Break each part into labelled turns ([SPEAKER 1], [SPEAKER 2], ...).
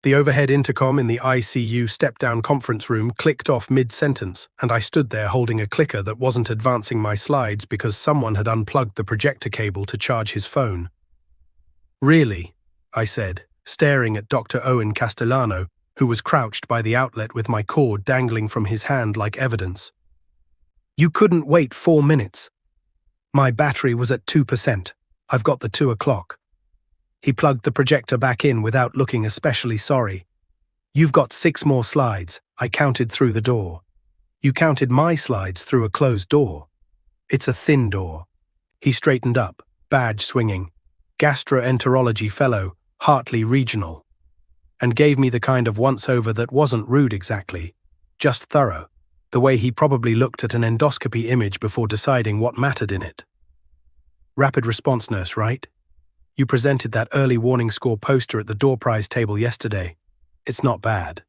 [SPEAKER 1] The overhead intercom in the ICU step-down conference room clicked off mid-sentence, and I stood there holding a clicker that wasn't advancing my slides because someone had unplugged the projector cable to charge his phone. "Really?" I said, staring at Dr. Owen Castellano, who was crouched by the outlet with my cord dangling from his hand like evidence. "You couldn't wait 4 minutes. My battery was at 2%. I've got the 2 o'clock. He plugged the projector back in without looking especially sorry. "You've got 6 more slides," I counted through the door. "You counted my slides through a closed door. It's a thin door." He straightened up, badge swinging, gastroenterology fellow, Hartley Regional, and gave me the kind of once-over that wasn't rude exactly, just thorough, the way he probably looked at an endoscopy image before deciding what mattered in it. "Rapid response nurse, right? You presented that early warning score poster at the door prize table yesterday. It's not bad."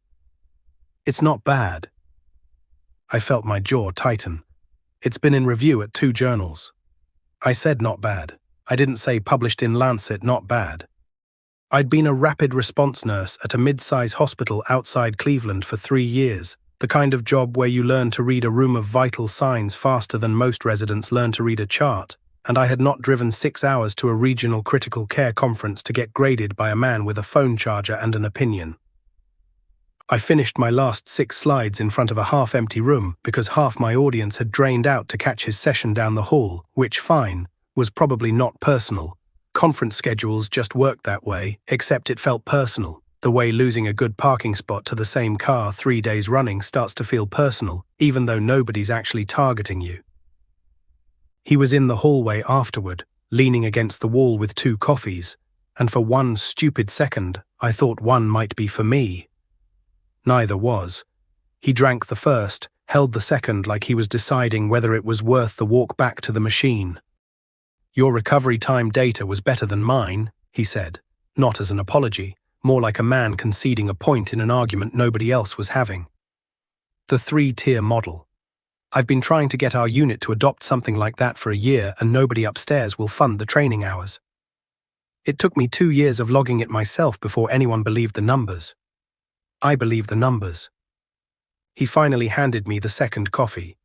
[SPEAKER 1] "It's not bad." I felt my jaw tighten. "It's been in review at 2 journals. I said not bad. I didn't say published in Lancet not bad. I'd been a rapid response nurse at a mid-size hospital outside Cleveland for 3 years, the kind of job where you learn to read a room of vital signs faster than most residents learn to read a chart, and I had not driven 6 hours to a regional critical care conference to get graded by a man with a phone charger and an opinion. I finished my last 6 slides in front of a half-empty room because half my audience had drained out to catch his session down the hall, which, fine, was probably not personal. Conference schedules just worked that way, except it felt personal, the way losing a good parking spot to the same car 3 days running starts to feel personal, even though nobody's actually targeting you. He was in the hallway afterward, leaning against the wall with 2 coffees, and for one stupid second, I thought one might be for me. Neither was. He drank the first, held the second like he was deciding whether it was worth the walk back to the machine. "Your recovery time data was better than mine," he said, not as an apology, more like a man conceding a point in an argument nobody else was having. "The 3-tier model. I've been trying to get our unit to adopt something like that for a year, and nobody upstairs will fund the training hours. It took me 2 years of logging it myself before anyone believed the numbers. I believe the numbers." He finally handed me the second coffee.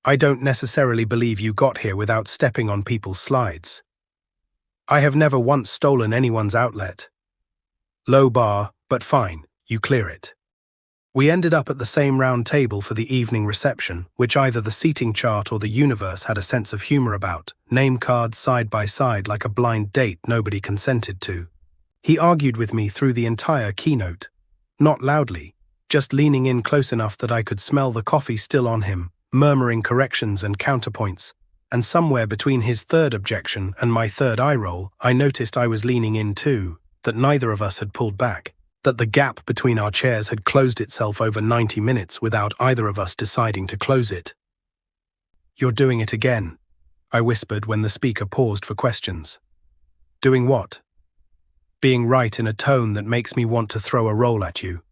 [SPEAKER 1] "I don't necessarily believe you got here without stepping on people's slides. I have never once stolen anyone's outlet. Low bar, but fine, you clear it." We ended up at the same round table for the evening reception, which either the seating chart or the universe had a sense of humor about, name cards side by side like a blind date nobody consented to. He argued with me through the entire keynote. Not loudly, just leaning in close enough that I could smell the coffee still on him, murmuring corrections and counterpoints, and somewhere between his third objection and my third eye roll, I noticed I was leaning in too, that neither of us had pulled back, that the gap between our chairs had closed itself over 90 minutes without either of us deciding to close it. "You're doing it again," I whispered when the speaker paused for questions. "Doing what?" "Being right in a tone that makes me want to throw a roll at you.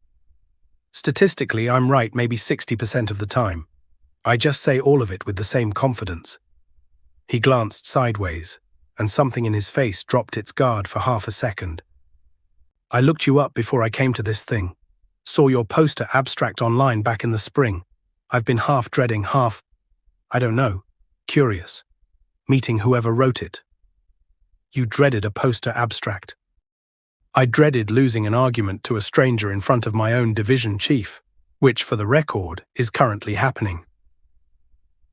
[SPEAKER 1] Statistically, I'm right maybe 60% of the time. I just say all of it with the same confidence." He glanced sideways, and something in his face dropped its guard for half a second. "I looked you up before I came to this thing. Saw your poster abstract online back in the spring. I've been half dreading, I don't know, curious. Meeting whoever wrote it." "You dreaded a poster abstract." "I dreaded losing an argument to a stranger in front of my own division chief, which, for the record, is currently happening."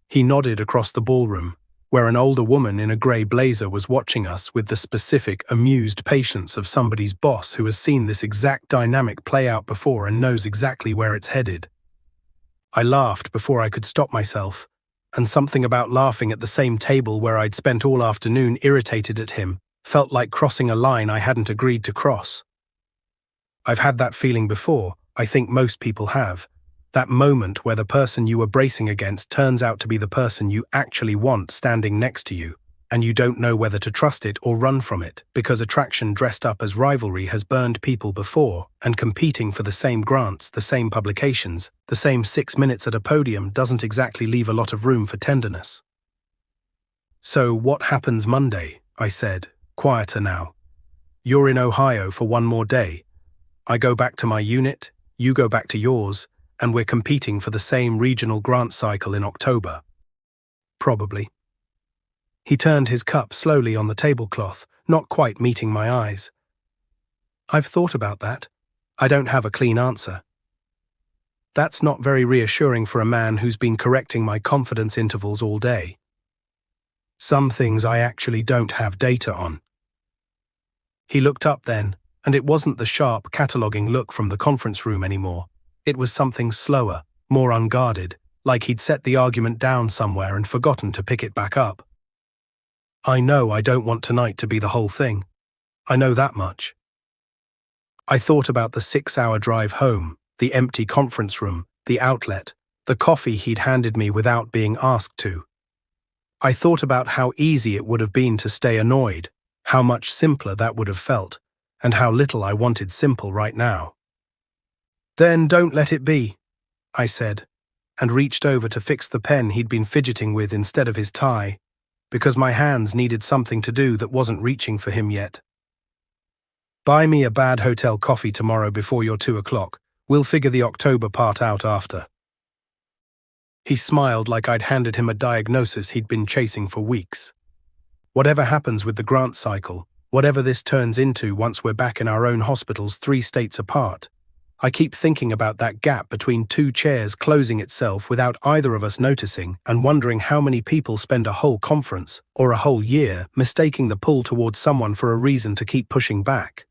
[SPEAKER 1] He nodded across the ballroom, where an older woman in a grey blazer was watching us with the specific, amused patience of somebody's boss who has seen this exact dynamic play out before and knows exactly where it's headed. I laughed before I could stop myself, and something about laughing at the same table where I'd spent all afternoon irritated at him felt like crossing a line I hadn't agreed to cross. I've had that feeling before, I think most people have. That moment where the person you were bracing against turns out to be the person you actually want standing next to you, and you don't know whether to trust it or run from it, because attraction dressed up as rivalry has burned people before, and competing for the same grants, the same publications, the same 6 minutes at a podium doesn't exactly leave a lot of room for tenderness. "So what happens Monday?" I said, quieter now. "You're in Ohio for one more day. I go back to my unit, you go back to yours, and we're competing for the same regional grant cycle in October. Probably. He turned his cup slowly on the tablecloth, not quite meeting my eyes. I've thought about that. I don't have a clean answer. That's not very reassuring for a man who's been correcting my confidence intervals all day. Some things I actually don't have data on. He looked up then, and it wasn't the sharp, cataloguing look from the conference room anymore. It was something slower, more unguarded, like he'd set the argument down somewhere and forgotten to pick it back up. I know I don't want tonight to be the whole thing. I know that much. I thought about the 6-hour drive home, the empty conference room, the outlet, the coffee he'd handed me without being asked to. I thought about how easy it would have been to stay annoyed, how much simpler that would have felt, and how little I wanted simple right now. Then don't let it be, I said, and reached over to fix the pen he'd been fidgeting with instead of his tie, because my hands needed something to do that wasn't reaching for him yet. Buy me a bad hotel coffee tomorrow before your 2 o'clock. We'll figure the October part out after. He smiled like I'd handed him a diagnosis he'd been chasing for weeks. Whatever happens with the grant cycle, whatever this turns into once we're back in our own hospitals 3 states apart, I keep thinking about that gap between 2 chairs closing itself without either of us noticing and wondering how many people spend a whole conference or a whole year mistaking the pull towards someone for a reason to keep pushing back.